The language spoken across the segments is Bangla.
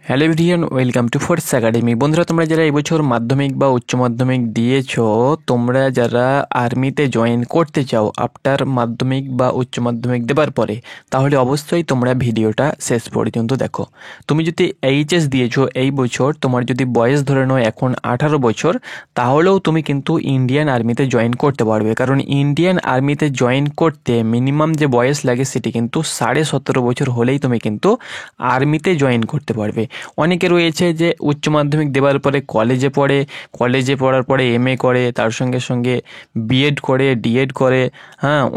Hello everyone, welcome to force academy. বন্ধুরা, তোমরা যারা এই বছর মাধ্যমিক বা উচ্চ মাধ্যমিক দিয়েছো, তোমরা যারা আর্মিতে জয়েন করতে চাও আফটার মাধ্যমিক বা উচ্চ মাধ্যমিক দেবার পরে, তাহলে অবশ্যই তোমরা ভিডিওটা শেষ পর্যন্ত দেখো। তুমি যদি এইচএস দিয়েছো এই বছর, তোমার যদি বয়স ধরে নাও এখন 18 বছর, তাহলেও তুমি কিন্তু ইন্ডিয়ান আর্মিতে জয়েন করতে পারবে। কারণ ইন্ডিয়ান আর্মিতে জয়েন করতে মিনিমাম যে বয়স লাগে সেটি কিন্তু 17.5 বছর হলেই তুমি কিন্তু আর্মিতে জয়েন করতে পারবে। অনেকে রয়েছে যে উচ্চ মাধ্যমিক দেওয়ার পরে কলেজে পড়ে, কলেজে পড়ার পরে এমএ করে, তার সঙ্গে সঙ্গে বিএড করে, ডিএড করে,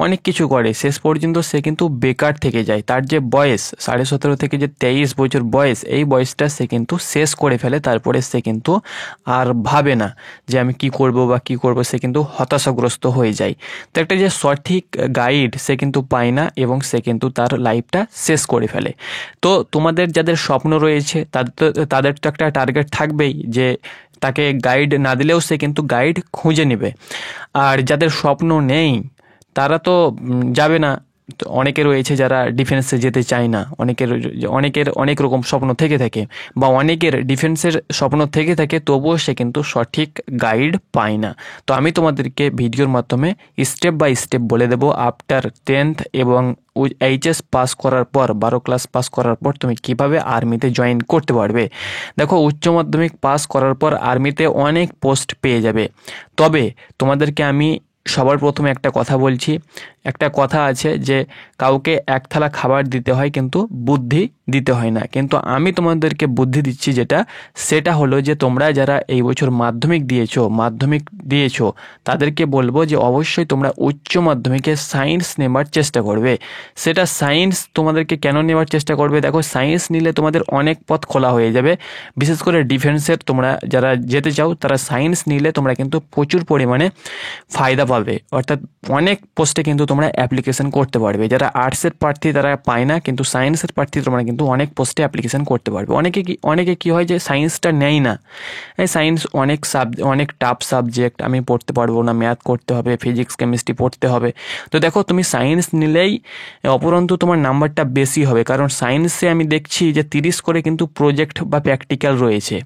অনেক কিছু করে, শেষ পর্যন্ত সে কিন্তু বেকার থেকে যায়। তার যে বয়স 17.5 থেকে যে 23 বছর বয়স, এই বয়সটা সে কিন্তু শেষ করে ফেলে। তারপরে সে কিন্তু আর ভাবে না যে আমি কি করব বা কি করব, সে কিন্তু হতাশাগ্রস্ত হয়ে যায়। তো একটা যে সঠিক গাইড সে কিন্তু পায় না এবং সে কিন্তু তার লাইফটা শেষ করে ফেলে। তো তোমাদের যাদের স্বপ্ন রয়েছে তাদের তো একটা টার্গেট থাকবেই যে তাকে গাইড না দিলেও সে কিন্তু গাইড খুঁজে নেবে। আর যাদের স্বপ্ন নেই তারা তো যাবে না। তো অনেকে রয়েছে যারা ডিফেন্সে যেতে চায় না, অনেকের অনেক রকম স্বপ্ন থেকে থাকে, বা অনেকের ডিফেন্সের স্বপ্ন থেকে থাকে, তবুও সে কিন্তু সঠিক গাইড পায় না। তো আমি তোমাদেরকে ভিডিওর মাধ্যমে স্টেপ বাই স্টেপ বলে দেবো আফটার 10th এবং এইচএস পাস করার পর, 12 ক্লাস পাস করার পর তুমি কিভাবে আর্মিতে জয়েন করতে পারবে। দেখো, উচ্চ মাধ্যমিক পাস করার পর আর্মিতে অনেক পোস্ট পেয়ে যাবে। তবে তোমাদেরকে আমি সবার প্রথমে একটা কথা বলছি। একটা কথা আছে যে কাউকে এক থালা খাবার দিতে হয় কিন্তু বুদ্ধি দিতে হয় না। কিন্তু আমি তোমাদেরকে বুদ্ধি দিচ্ছি সেটা হলো যে তোমরা যারা এই বছর মাধ্যমিক দিয়েছো তাদেরকে বলবো যে অবশ্যই তোমরা উচ্চ মাধ্যমিকে সায়েন্স নেবার চেষ্টা করবে। সেটা সায়েন্স তোমাদেরকে কেন নেওয়ার চেষ্টা করবে? দেখো, সায়েন্স নিলে তোমাদের অনেক পথ খোলা হয়ে যাবে। বিশেষ করে ডিফেন্সের তোমরা যারা যেতে চাও তারা সায়েন্স নিলে তোমরা কিন্তু প্রচুর পরিমাণে ফায়দা পাবে। অর্থাৎ অনেক পোস্টে কিন্তু তোমরা অ্যাপ্লিকেশন করতে পারবে। যারা আর্টসের প্রার্থী তারা পায় না, কিন্তু সায়েন্সের প্রার্থী তোমরা কিন্তু অনেক পোস্টে অ্যাপ্লিকেশন করতে পারবে। অনেকে কি হয় যে সায়েন্সটা নেয় না, সায়েন্স অনেক টাফ সাবজেক্ট, আমি পড়তে পারবো না, ম্যাথ করতে হবে, ফিজিক্স কেমিস্ট্রি পড়তে হবে। তো দেখো, তুমি সায়েন্স নিলেই অপরন্তু তোমার নাম্বারটা বেশি হবে। কারণ সায়েন্সে আমি দেখছি যে 30 করে কিন্তু প্রজেক্ট বা প্র্যাকটিক্যাল রয়েছে,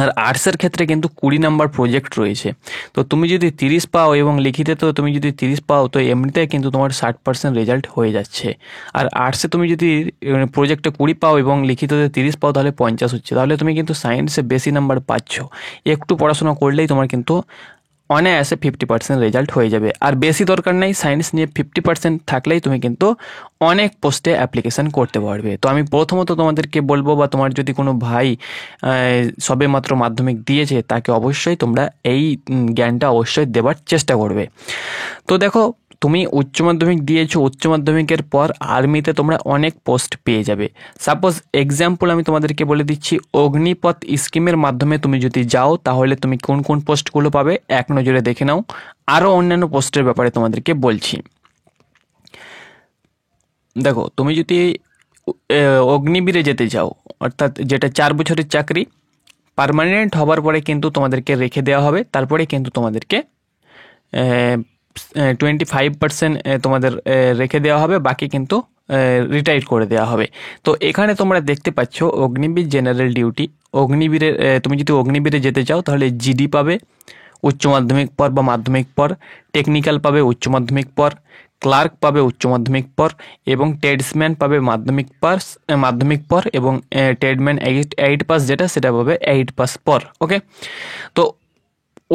আর আর্টসের ক্ষেত্রে কিন্তু 20 নাম্বার প্রজেক্ট রয়েছে। তো তুমি যদি 30 পাও এবং লিখিতে তো তুমি যদি 30 পাও, তো এমনিতে কিন্তু তোমার 60% রেজাল্ট হয়ে যাচ্ছে। আর আর্টসে তুমি যদি প্রজেক্টে 20 পাও এবং লিখিততে 30 পাও, তাহলে 50 হচ্ছে। তাহলে তুমি কিন্তু সায়েন্সে বেশি নাম্বার পাচ্ছ। একটু পড়াশোনা করলেই তোমার কিন্তু অনায়াসে 50% রেজাল্ট হয়ে যাবে। আর বেশি দরকার নেই, সায়েন্স নিয়ে 50% থাকলেই তুমি কিন্তু অনেক পোস্টে অ্যাপ্লিকেশান করতে পারবে। তো আমি প্রথমত তোমাদেরকে বলবো, বা তোমার যদি কোনো ভাই সবে মাত্র মাধ্যমিক দিয়েছে, তাকে অবশ্যই তোমরা এই জ্ঞানটা অবশ্যই দেওয়ার চেষ্টা করবে। তো দেখো, তুমি উচ্চ মাধ্যমিক দিয়েছো, উচ্চ মাধ্যমিকের পর আর্মিতে তোমরা অনেক পোস্ট পেয়ে যাবে। সাপোজ এক্সাম্পল আমি তোমাদেরকে বলে দিচ্ছি, অগ্নিপথ স্কিমের মাধ্যমে তুমি যদি যাও, তাহলে তুমি কোন কোন পোস্টগুলো পাবে এক নজরে দেখে নাও। আরও অন্যান্য পোস্টের ব্যাপারে তোমাদেরকে বলছি। দেখো, তুমি যদি অগ্নিবীরে যেতে চাও, অর্থাৎ যেটা 4 বছরের চাকরি, পার্মানেন্ট হবার পরে কিন্তু তোমাদেরকে রেখে দেওয়া হবে। তারপরে কিন্তু তোমাদেরকে 25% তোমাদের রেখে দেওয়া হবে, বাকি কিন্তু রিটায়ার করে দেওয়া হবে। তো এখানে তোমরা দেখতে পাচ্ছ অগ্নিবীর জেনারেল ডিউটি। অগ্নিবীরের তুমি যদি অগ্নিবীরে যেতে চাও, তাহলে জিডি পাবে উচ্চ মাধ্যমিক পর বা মাধ্যমিক পর, টেকনিক্যাল পাবে উচ্চ মাধ্যমিক পর, ক্লার্ক পাবে উচ্চ মাধ্যমিক পর, এবং ট্রেডসম্যান পাবে মাধ্যমিক পর, এবং ট্রেডম্যান 8 পাস সেটা পাবে 8 পাস পর। ওকে, তো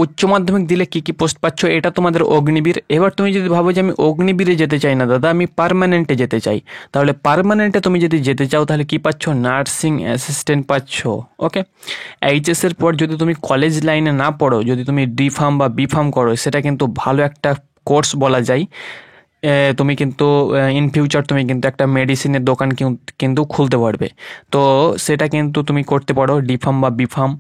উচ্চ মাধ্যমিক দিলে কি কি পোস্ট পাচ্ছ, এটা তোমাদের অগ্নিবীর। এবার তুমি যদি ভাবো যে আমি অগ্নিবীরে যেতে চাই না দাদা, আমি পার্মানেন্টে যেতে চাই, তাহলে পার্মানেন্টে তুমি যদি যেতে চাও, তাহলে কি পাচ্ছ? নার্সিং অ্যাসিস্ট্যান্ট পাচ্ছ। ওকে, এইচএসের পর যদি তুমি কলেজ লাইনে না পড়ো, যদি তুমি ডি ফার্ম বা বি ফার্ম করো, সেটা কিন্তু ভালো একটা কোর্স বলা যায়। তুমি কিন্তু ইন ফিউচার তুমি কিন্তু একটা মেডিসিনের দোকান কিন্তু খুলতে পারবে। তো সেটা কিন্তু তুমি করতে পারো, ডি ফার্ম বা বি ফার্ম।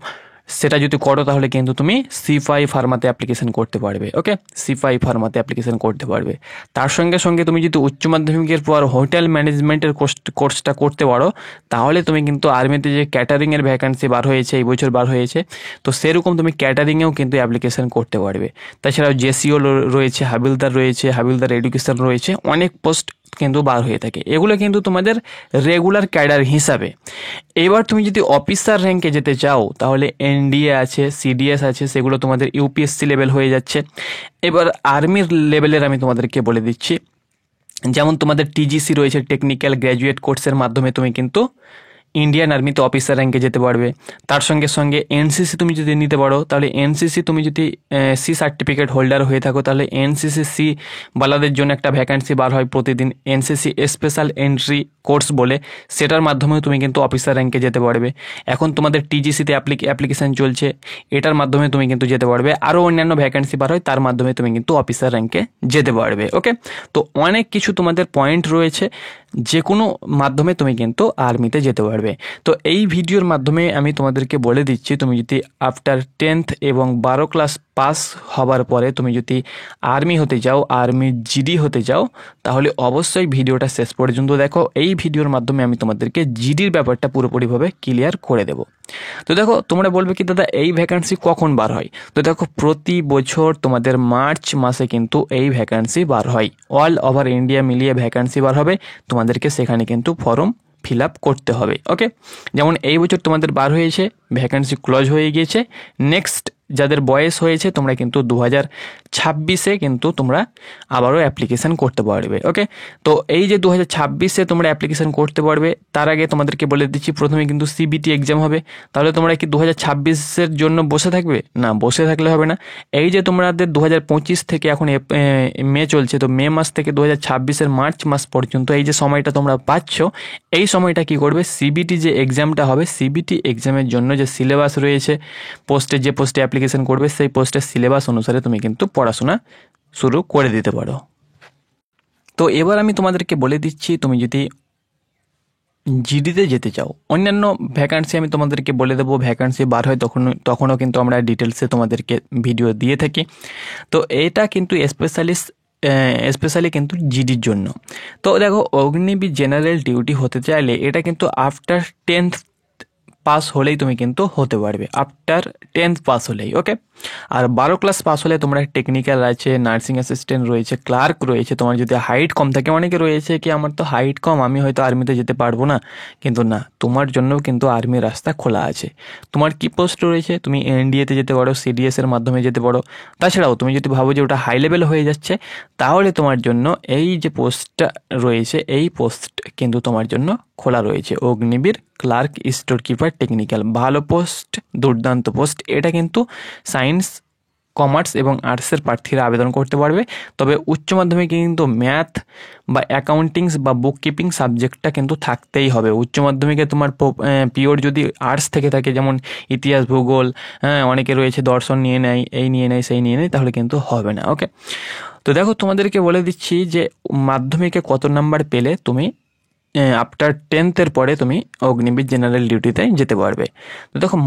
সেটা যদি করো, তাহলে কিন্তু তুমি সিপাই ফার্মাতে অ্যাপ্লিকেশন করতে পারবে। ওকে, সিপাই ফার্মাতে অ্যাপ্লিকেশন করতে পারবে। তার সঙ্গে সঙ্গে তুমি যদি উচ্চ মাধ্যমিকের পর হোটেল ম্যানেজমেন্টের কোর্সটা করতে পারো, তাহলে তুমি কিন্তু আর্মিতে যে ক্যাটারিংয়ের ভ্যাকান্সি বার হয়েছে, এই বছর বার হয়েছে, তো সেরকম তুমি ক্যাটারিংয়েও কিন্তু অ্যাপ্লিকেশন করতে পারবে। তাছাড়াও জেসিও রয়েছে, হাবিলদার এডুকেশন রয়েছে, অনেক পোস্ট কিন্তু বার হয়ে থাকে। এগুলো কিন্তু তোমাদের রেগুলার ক্যাডার হিসাবে। এবার তুমি যদি অফিসার র্যাঙ্কে যেতে চাও তাহলে এনডিএ আছে, সিডিএস আছে, সেগুলো তোমাদের ইউপিএসসি লেভেল হয়ে যাচ্ছে। এবার আর্মির লেভেলের আমি তোমাদেরকে বলে দিচ্ছি, যেমন তোমাদের টিজিসি রয়েছে, টেকনিক্যাল গ্র্যাজুয়েট কোর্সের মাধ্যমে তুমি কিন্তু ইন্ডিয়ান আর্মিতে অফিসার র্যাঙ্কে যেতে পারবে। তার সঙ্গে সঙ্গে এনসিসি তুমি যদি নিতে পারো, তাহলে এনসিসি তুমি যদি সি সার্টিফিকেট হোল্ডার হয়ে থাকো, তাহলে এনসিসি সি বালাদের জন্য একটা ভ্যাকান্সি বার হয় প্রতিদিন, এনসিসি স্পেশাল এন্ট্রি কোর্স বলে, সেটার মাধ্যমেও তুমি কিন্তু অফিসার র্যাঙ্কে যেতে পারবে। এখন তোমাদের টিজিসিতে অ্যাপ্লিকেশান চলছে, এটার মাধ্যমে তুমি কিন্তু যেতে পারবে। আরও অন্যান্য ভ্যাকান্সি বার হয়, তার মাধ্যমে তুমি কিন্তু অফিসার র্যাঙ্কে যেতে পারবে। ওকে, তো অনেক কিছু তোমাদের পয়েন্ট রয়েছে, যে কোনো মাধ্যমে তুমি কিন্তু আর্মিতে যেতে পারবে। তো এই ভিডিওর মাধ্যমে আমি তোমাদেরকে বলে দিচ্ছি, তুমি যদি আফটার 10th এবং 12 ক্লাস পাস হবার পরে তুমি যদি আর্মি হতে চাও, আর্মি জিডি হতে চাও, তাহলে অবশ্যই ভিডিওটা শেষ পর্যন্ত দেখো। এই ভিডিওর মাধ্যমে আমি তোমাদেরকে জিডির ব্যাপারটা পুরোপুরিভাবে ক্লিয়ার করে দেব। তো দেখো, তোমরা বলবে কি দাদা এই ভ্যাকান্সি কখন বার হয়? তো দেখো, প্রতি বছর তোমাদের মার্চ মাসে কিন্তু এই ভ্যাকান্সি বার হয়। অল ওভার ইন্ডিয়া মিলিয়ে ভ্যাকান্সি বার হবে, তোমাদেরকে সেখানে কিন্তু ফর্ম ফিল আপ করতে হবে। ওকে, যেমন এই বছর তোমাদের বার হয়েছে, ভ্যাকান্সি ক্লোজ হয়ে গিয়েছে। নেক্সট যাদের বয়স হয়েছে, তোমরা কিন্তু 2026-এ কিন্তু তোমরা আবারও অ্যাপ্লিকেশান করতে পারবে। ওকে, তো এই যে 2026-এ তোমরা অ্যাপ্লিকেশান করতে পারবে, তার আগে তোমাদেরকে বলে দিচ্ছি, প্রথমে কিন্তু সিবিটি এক্সাম হবে। তাহলে তোমরা কি 2026-এর জন্য বসে থাকবে? না, বসে থাকলে হবে না। এই যে তোমাদের 2025 থেকে এখন মে চলছে, তো মে মাস থেকে 2026-এর মার্চ মাস পর্যন্ত এই যে সময়টা তোমরা পাচ্ছ, এই সময়টা কি করবে, সিবিটি যে এক্সামটা হবে, সিবিটি এক্সামের জন্য যে সিলেবাস রয়েছে, যে পোস্টে অ্যাপ্লিকেশন করবে, সেই পোস্টের সিলেবাস অনুসারে তুমি কিন্তু পড়াশোনা শুরু করে দিতে পারো। তো এবার আমি তোমাদেরকে বলে দিচ্ছি, তুমি যদি জিডিতে যেতে চাও, অন্যান্য ভ্যাকান্সি আমি তোমাদেরকে বলে দেবো, ভ্যাকান্সি বার হয় তখনও কিন্তু আমরা ডিটেলসে তোমাদেরকে ভিডিও দিয়ে থাকি। তো এটা কিন্তু স্পেশালি কিন্তু জিডির জন্য। তো দেখো, অগ্নিবীর জেনারেল ডিউটি হতে চাইলে এটা কিন্তু আফটার 10th পাস হলেই তুমি কিন্তু হতে পারবে, আফটার 10th পাস হলেই। ওকে, আর 12 ক্লাস পাস হলে তোমরা টেকনিক্যাল আছে, নার্সিং অ্যাসিস্ট্যান্ট রয়েছে, ক্লার্ক রয়েছে। তোমার যদি হাইট কম থাকে, অনেকে রয়েছে কি আমার তো হাইট কম, আমি হয়তো আর্মিতে যেতে পারবো না, কিন্তু না, তোমার জন্যও কিন্তু আর্মির রাস্তা খোলা আছে। তোমার কি পোস্ট রয়েছে, তুমি এনডিএতে যেতে পারো, সিডিএস এর মাধ্যমে যেতে পারো। তাছাড়াও তুমি যদি ভাবো যে ওটা হাই লেভেল হয়ে যাচ্ছে, তাহলে তোমার জন্য এই যে পোস্টটা রয়েছে, এই পোস্ট কিন্তু তোমার জন্য খোলা রয়েছে। Agniveer clerk store keeper technical, ভালো পোস্ট, দুর্দান্ত পোস্ট। এটা কিন্তু সায়েন্স, কমার্স এবং আর্টসের প্রার্থীরা আবেদন করতে পারবে। তবে উচ্চ মাধ্যমিকে কিন্তু ম্যাথ বা অ্যাকাউন্টিংস বা বুক কিপিং সাবজেক্টটা কিন্তু থাকতেই হবে। উচ্চ মাধ্যমিকে তোমার পিওর যদি আর্টস থেকে থাকে, যেমন ইতিহাস, ভূগোল, অনেকে রয়েছে দর্শন নিয়ে নেয়, এই নিয়ে নেয়, সেই নিয়ে নেয়, তাহলে কিন্তু হবে না। ওকে, তো দেখো, তোমাদেরকে বলে দিচ্ছি যে মাধ্যমিকে কত নাম্বার পেলে তুমি আফটার 10th পরে তুমি অগ্নিবীর জেনারেল ডিউটিতে যেতে পারবে। তো দেখো,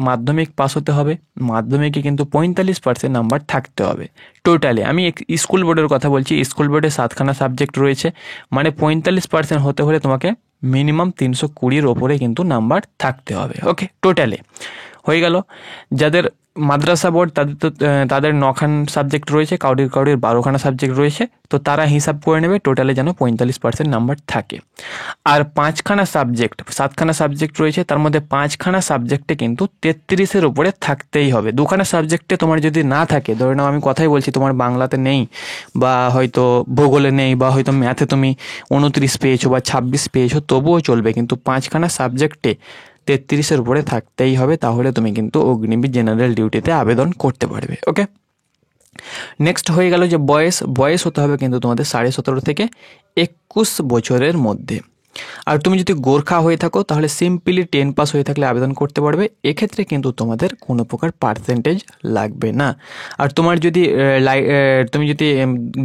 মাধ্যমিক পাস হতে হবে, মাধ্যমিকে কিন্তু 45% নাম্বার থাকতে হবে টোটালি। আমি স্কুল বোর্ডের কথা বলছি, স্কুল বোর্ডে 7খানা সাবজেক্ট রয়েছে, মানে 45% হতে হলে তোমাকে মিনিমাম 320-এর ওপরে কিন্তু নাম্বার থাকতে হবে। ওকে, টোটালে হয়ে গেল। যাদের মাদ্রাসা বোর্ড, তাদের 9খান সাবজেক্ট রয়েছে, কাউরির 12খানা সাবজেক্ট রয়েছে, তো তারা হিসাব করে নেবে টোটালে যেন 45% নাম্বার থাকে। আর 5খানা সাবজেক্ট, 7খানা সাবজেক্ট রয়েছে, তার মধ্যে 5খানা সাবজেক্টে কিন্তু 33-এর উপরে থাকতেই হবে। 2খানা সাবজেক্টে তোমার যদি না থাকে, ধরে নাও আমি কথাই বলছি, তোমার বাংলাতে নেই, বা হয়তো ভূগোলে নেই, বা হয়তো ম্যাথে তুমি 29 পেয়েছো বা 26 পেয়েছো, তবুও চলবে, কিন্তু 5খানা সাবজেক্টে 33-এর উপরে থাকতেই হবে, তাহলে তুমি কিন্তু অগ্নিবীর জেনারেল ডিউটিতে আবেদন করতে পারবে। ওকে, নেক্সট হয়ে গেল যে বয়স হতে হবে কিন্তু তোমাদের 17.5 থেকে 21 বছরের মধ্যে। আর তুমি যদি গোর্খা হয়ে থাকো, তাহলে সিম্পলি 10 পাস হয়ে থাকলে আবেদন করতে পারবে। এক্ষেত্রে কিন্তু তোমাদের কোনো প্রকার পার্সেন্টেজ লাগবে না। আর তোমার যদি তুমি যদি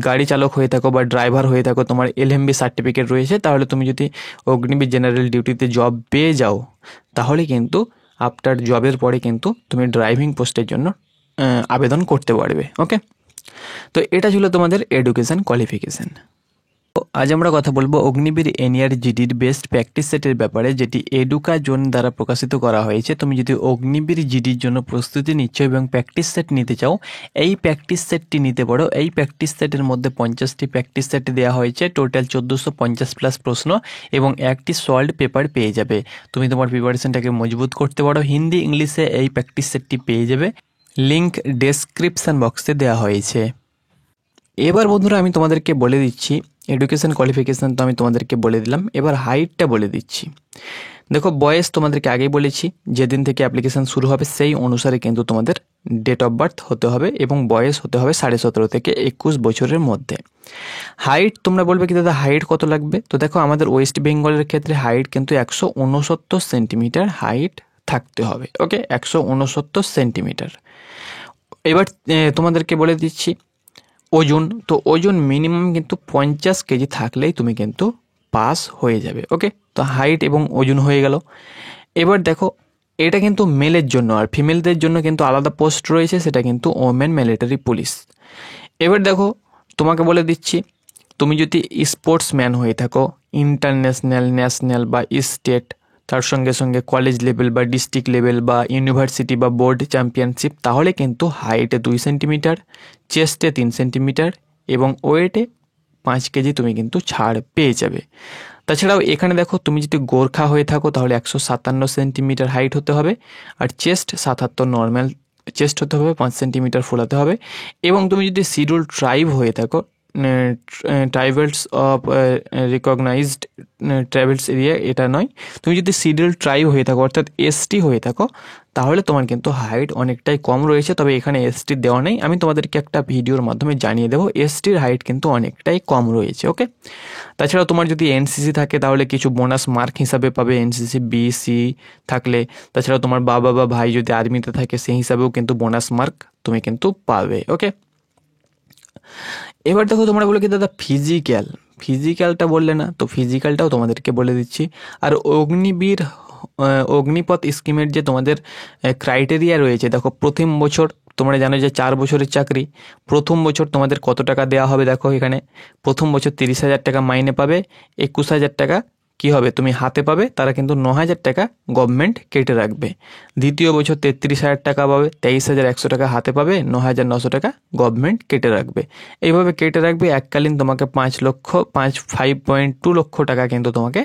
গাড়ি চালক হয়ে থাকো বা ড্রাইভার হয়ে থাকো, তোমার এলএমবি সার্টিফিকেট রয়েছে, তাহলে তুমি যদি অগ্নিবীর জেনারেল ডিউটিতে জব পেয়ে যাও, তাহলে কিন্তু আফটার জবের পরে কিন্তু তুমি ড্রাইভিং পোস্টের জন্য আবেদন করতে পারবে। ওকে, তো এটা ছিল তোমাদের এডুকেশন কোয়ালিফিকেশান। আজ আমরা কথা বলবো অগ্নিবীর এনইআর জিডির বেস্ট প্র্যাকটিস সেটের ব্যাপারে, যেটি এডুকা জোন দ্বারা প্রকাশিত করা হয়েছে। তুমি যদি অগ্নিবীর জিডির জন্য প্রস্তুতি নিচ্ছ এবং প্র্যাকটিস সেট নিতে চাও, এই প্র্যাকটিস সেটটি নিতে পারো। এই প্র্যাকটিস সেটের মধ্যে 50টি প্র্যাকটিস সেট দেওয়া হয়েছে, টোটাল 1450 প্লাস প্রশ্ন এবং একটি সলভড পেপার পেয়ে যাবে। তুমি তোমার প্রিপারেশনটাকে মজবুত করতে পারো। হিন্দি ইংলিশে এই প্র্যাকটিস সেটটি পেয়ে যাবে, লিঙ্ক ডেসক্রিপশন বক্সে দেওয়া হয়েছে। এবার বন্ধুরা আমি তোমাদেরকে বলে দিচ্ছি এডুকেশন কোয়ালিফিকেশান তো আমি তোমাদেরকে বলে দিলাম, এবার হাইটটা বলে দিচ্ছি। দেখো, বয়স তোমাদেরকে আগেই বলেছি, যেদিন থেকে অ্যাপ্লিকেশান শুরু হবে সেই অনুসারে কিন্তু তোমাদের ডেট অফ বার্থ হতে হবে এবং বয়স হতে হবে 17.5 থেকে 21 বছরের মধ্যে। হাইট তোমরা বলবে কি দাদা হাইট কত লাগবে? তো দেখো, আমাদের ওয়েস্ট বেঙ্গলের ক্ষেত্রে হাইট কিন্তু 169 সেন্টিমিটার হাইট থাকতে হবে। ওকে, 169 সেন্টিমিটার। এবার তোমাদেরকে বলে দিচ্ছি ওজন। তো ওজন মিনিমাম কিন্তু 50 কেজি থাকলেই তুমি কিন্তু পাস হয়ে যাবে। ওকে, তো হাইট এবং ওজন হয়ে গেল। এবার দেখো, এটা কিন্তু মেলের জন্য, আর ফিমেলদের জন্য কিন্তু আলাদা পোস্ট রয়েছে, সেটা কিন্তু ওমেন মিলিটারি পুলিশ। এবার দেখো, তোমাকে বলে দিচ্ছি, তুমি যদি স্পোর্টসম্যান হয়ে থাকো, ইন্টারন্যাশনাল, ন্যাশনাল বা স্টেট, তার সঙ্গে সঙ্গে কলেজ লেভেল বা ডিস্ট্রিক্ট লেভেল বা ইউনিভার্সিটি বা বোর্ড চ্যাম্পিয়নশিপ, তাহলে কিন্তু হাইটে 2 সেন্টিমিটার, চেস্টে 3 সেন্টিমিটার এবং ওয়েটে 5 কেজি তুমি কিন্তু ছাড় পেয়ে যাবে। তাছাড়াও এখানে দেখো, তুমি যদি গোর্খা হয়ে থাকো তাহলে 157 সেন্টিমিটার হাইট হতে হবে, আর চেস্ট 77 নর্মাল চেস্ট হতে হবে, 5 সেন্টিমিটার ফোলাতে হবে। এবং তুমি যদি শিডিউল ট্রাইব হয়ে থাকো, ট্রাইবেলস অফ রিকগনাইজড ট্রাইবেলস এরিয়া, এটা নয়, তুমি যদি শিডিউল ট্রাইব হয়ে থাকো অর্থাৎ এসটি হয়ে থাকো, তাহলে তোমার কিন্তু হাইট অনেকটাই কম রয়েছে। তবে এখানে এসটি দেওয়া নেই, আমি তোমাদেরকে একটা ভিডিওর মাধ্যমে জানিয়ে দেবো এসটির হাইট কিন্তু অনেকটাই কম রয়েছে। ওকে, তাছাড়াও তোমার যদি এনসিসি থাকে তাহলে কিছু বোনাস মার্ক হিসাবে পাবে, এনসিসি বিসি থাকলে। তাছাড়াও তোমার বাবা বা ভাই যদি আর্মিতে থাকে সেই হিসাবেও কিন্তু বোনাস মার্ক তুমি কিন্তু পাবে। ওকে, এবার দেখো, তোমরা বলে কি দাদা ফিজিক্যালটা বললে না, তো ফিজিক্যালটাও তোমাদেরকে বলে দিচ্ছি। আর অগ্নিপথ স্কিমের যে তোমাদের ক্রাইটেরিয়া রয়েছে, দেখো প্রথম বছর তোমরা জানো যে 4 বছরের চাকরি। প্রথম বছর তোমাদের কত টাকা দেওয়া হবে, দেখো এখানে প্রথম বছর 30,000 টাকা মাইনে পাবে, 21,000 টাকা কী হবে তুমি হাতে পাবে, তারা কিন্তু 9,000 টাকা গভর্নমেন্ট কেটে রাখবে। দ্বিতীয় বছর 33,000 টাকা পাবে, 23,100 টাকা হাতে পাবে, 9,900 টাকা গভর্নমেন্ট কেটে রাখবে। এইভাবে কেটে রাখবে, এককালীন তোমাকে 5.2 লক্ষ টাকা কিন্তু তোমাকে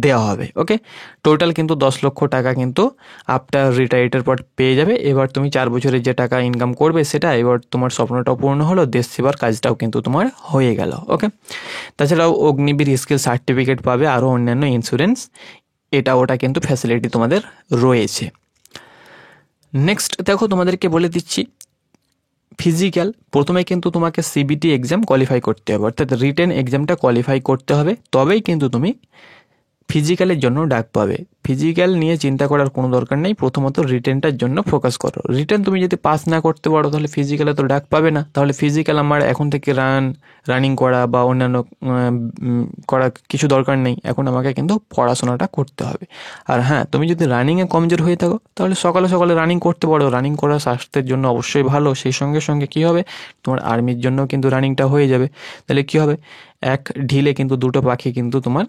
দেওয়া হবে। ওকে, টোটাল কিন্তু 10 লক্ষ টাকা কিন্তু আফটার রিটায়ার্ডের পর পেয়ে যাবে। এবার তুমি 4 বছরে যে টাকা ইনকাম করবে সেটা, এবার তোমার স্বপ্নটাও পূর্ণ হলো, দেশ সেবার কাজটাও কিন্তু তোমার হয়ে গেল। ওকে, তাছাড়াও অগ্নিবীর স্কিল সার্টিফিকেট পাবে, আরও অন্যান্য ইন্স্যুরেন্স এটা ওটা কিন্তু ফ্যাসিলিটি তোমাদের রয়েছে। নেক্সট দেখো, তোমাদেরকে বলে দিচ্ছি ফিজিক্যাল। প্রথমে কিন্তু তোমাকে সিবিটি এক্সাম কোয়ালিফাই করতে হবে, অর্থাৎ রিটেন এক্সামটা কোয়ালিফাই করতে হবে, তবেই কিন্তু তুমি ফিজিক্যালের জন্য ডাক পাবে। ফিজিক্যাল নিয়ে চিন্তা করার কোনো দরকার নেই, প্রথমত রিটেনটার জন্য ফোকাস করো। রিটেন তুমি যদি পাস না করতে পারো তাহলে ফিজিক্যালে তো ডাক পাবে না। তাহলে ফিজিক্যাল আমার এখন থেকে রানিং করা বা অন্যান্য করা কিছু দরকার নেই, এখন আমাকে কিন্তু পড়াশোনাটা করতে হবে। আর হ্যাঁ, তুমি যদি রানিংয়ে কমজোর হয়ে থাকো তাহলে সকালে সকালে রানিং করতে পারো, রানিং করা স্বাস্থ্যের জন্য অবশ্যই ভালো। সেই সঙ্গে সঙ্গে কী হবে, তোমার আর্মির জন্য কিন্তু রানিংটা হয়ে যাবে। তাহলে কী হবে, এক ঢিলে কিন্তু দুটো পাখি কিন্তু তোমার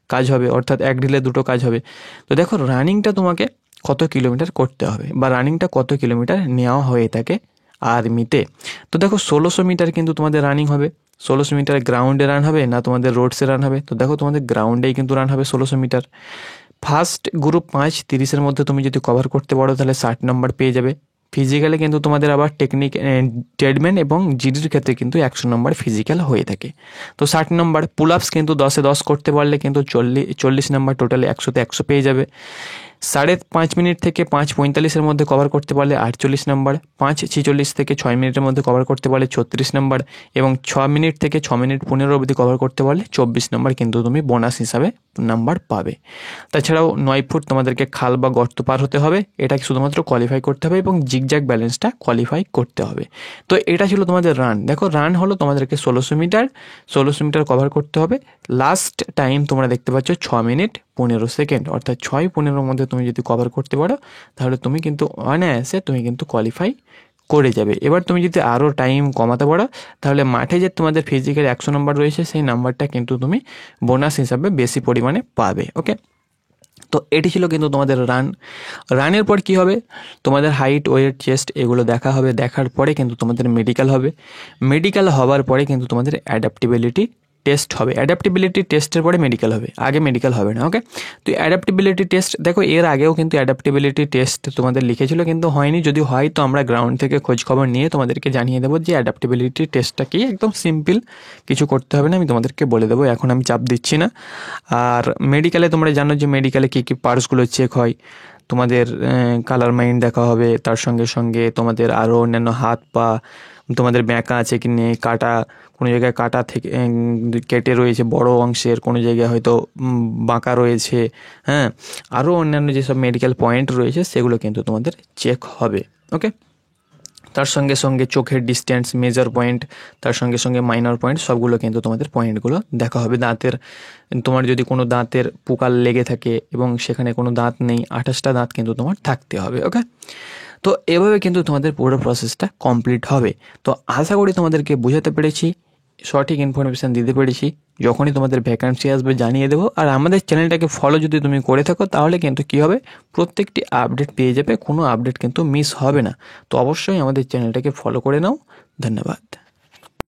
কাজ হবে, অর্থাৎ এক ঢিলে দুটো কাজ হবে। তো দেখো, রানিংটা তোমাকে কত কিলোমিটার করতে হবে বা রানিংটা কত কিলোমিটার নেওয়া হয়ে থাকে আর্মিতে। তো দেখো, 1600 মিটার কিন্তু তোমাদের রানিং হবে। 1600 মিটার গ্রাউন্ডে রান হবে না তোমাদের রোডসে রান হবে? তো দেখো, তোমাদের গ্রাউন্ডেই কিন্তু রান হবে 1600 মিটার। ফার্স্ট গ্রুপ 5 30-এর মধ্যে তুমি যদি কভার করতে পারো তাহলে 60 নম্বর পেয়ে যাবে। ফিজিক্যালে কিন্তু তোমাদের আবার টেকনিক ট্রেডম্যান এবং জিডির ক্ষেত্রে কিন্তু 100 নম্বর ফিজিক্যাল হয়ে থাকে। তো 60 নম্বর। পুল আপস কিন্তু 10-এ 10 করতে পারলে কিন্তু 40 নম্বর, টোটালি 100-তে 100 পেয়ে যাবে। 5.5 মিনিট থেকে 5:45-এর মধ্যে কভার করতে পারলে 48 নম্বর। 5:46 থেকে 6 মিনিটের মধ্যে কভার করতে পারলে 36 নম্বর এবং 6 মিনিট থেকে 6 মিনিট 15 অবধি কভার করতে পারলে 24 নম্বর কিন্তু তুমি বোনাস হিসাবে নাম্বার পাবে। তাছাড়াও 9 ফুট তোমাদেরকে খাল বা গর্ত পার হতে হবে, এটা শুধুমাত্র কোয়ালিফাই করতে হবে এবং জিগজ্যাগ ব্যালেন্সটা কোয়ালিফাই করতে হবে। তো এটা ছিল তোমাদের রান। দেখো, রান হলো তোমাদেরকে 1600 মিটার কভার করতে হবে। লাস্ট টাইম তোমরা দেখতে পাচ্ছ 6 মিনিট 15 সেকেন্ড, অর্থাৎ 6-15-র মধ্যে তুমি যদি কভার করতে পারো তাহলে তুমি কিন্তু অনায়াসে তুমি কিন্তু কোয়ালিফাই করে যাবে। এবার তুমি যদি আরও টাইম কমাতে পারো তাহলে মাঠে যে তোমাদের ফিজিক্যাল 100 নম্বর রয়েছে সেই নাম্বারটা কিন্তু তুমি বোনাস হিসাবে বেশি পরিমাণে পাবে। ওকে, তো এটি ছিল কিন্তু তোমাদের রানের পর কি হবে, তোমাদের হাইট, ওয়েট, চেস্ট এগুলো দেখা হবে। দেখার পরে কিন্তু তোমাদের মেডিকেল হবে। মেডিকেল হওয়ার পরে কিন্তু তোমাদের অ্যাডাপ্টিবিলিটি টেস্ট হবে। অ্যাডাপ্টিবিলিটি টেস্টের পরে মেডিকেল হবে, আগে মেডিকেল হবে না। ওকে, তো অ্যাডাপ্টিবিলিটি টেস্ট দেখো, এর আগেও কিন্তু অ্যাডাপ্টিবিলিটি টেস্ট তোমাদের লিখেছিল, কিন্তু হয়নি। যদি হয় তো আমরা গ্রাউন্ড থেকে খোঁজ খবর নিয়ে তোমাদেরকে জানিয়ে দেবো যে অ্যাডাপ্টিবিলিটি টেস্টটা কি। একদম সিম্পল, কিছু করতে হবে না, আমি তোমাদেরকে বলে দেবো, এখন আমি চাপ দিচ্ছি না। আর মেডিকেলে তোমরা জানো যে মেডিকেলে কী কী পার্টসগুলো চেক হয়। তোমাদের কালার মাইন্ড দেখা হবে, তার সঙ্গে সঙ্গে তোমাদের আরও অন্যান্য হাত পা তোমাদের ব্যাঁকা আছে কি নেই, কাটা কোনো জায়গায় কাটা থেকে কেটে রয়েছে বড় অংশের, কোনো জায়গায় হয়তো বাঁকা রয়েছে, হ্যাঁ, আরও অন্যান্য যেসব মেডিকেল পয়েন্ট রয়েছে সেগুলো কিন্তু তোমাদের চেক হবে। ওকে, তার সঙ্গে সঙ্গে চোখের ডিস্টেন্স, মেজর পয়েন্ট, তার সঙ্গে সঙ্গে মাইনর পয়েন্ট, সবগুলো কিন্তু তোমাদের পয়েন্টগুলো দেখা হবে। দাঁতের, তোমার যদি কোনো দাঁতের পোকাল লেগে থাকে এবং সেখানে কোনো দাঁত নেই, 28টা দাঁত কিন্তু তোমার থাকতে হবে। ওকে, তো এভাবে কিন্তু তোমাদের পুরো প্রসেসটা কমপ্লিট হবে। তো আশা করি তোমাদেরকে বোঝাতে পেরেছি, সঠিক ইনফরমেশান দিতে পেরেছি। যখনই তোমাদের ভ্যাকান্সি আসবে জানিয়ে দেবো। আর আমাদের চ্যানেলটাকে ফলো যদি তুমি করে থাকো তাহলে কিন্তু কী হবে, প্রত্যেকটি আপডেট পেয়ে যাবে, কোনো আপডেট কিন্তু মিস হবে না। তো অবশ্যই আমাদের চ্যানেলটাকে ফলো করে নাও। ধন্যবাদ।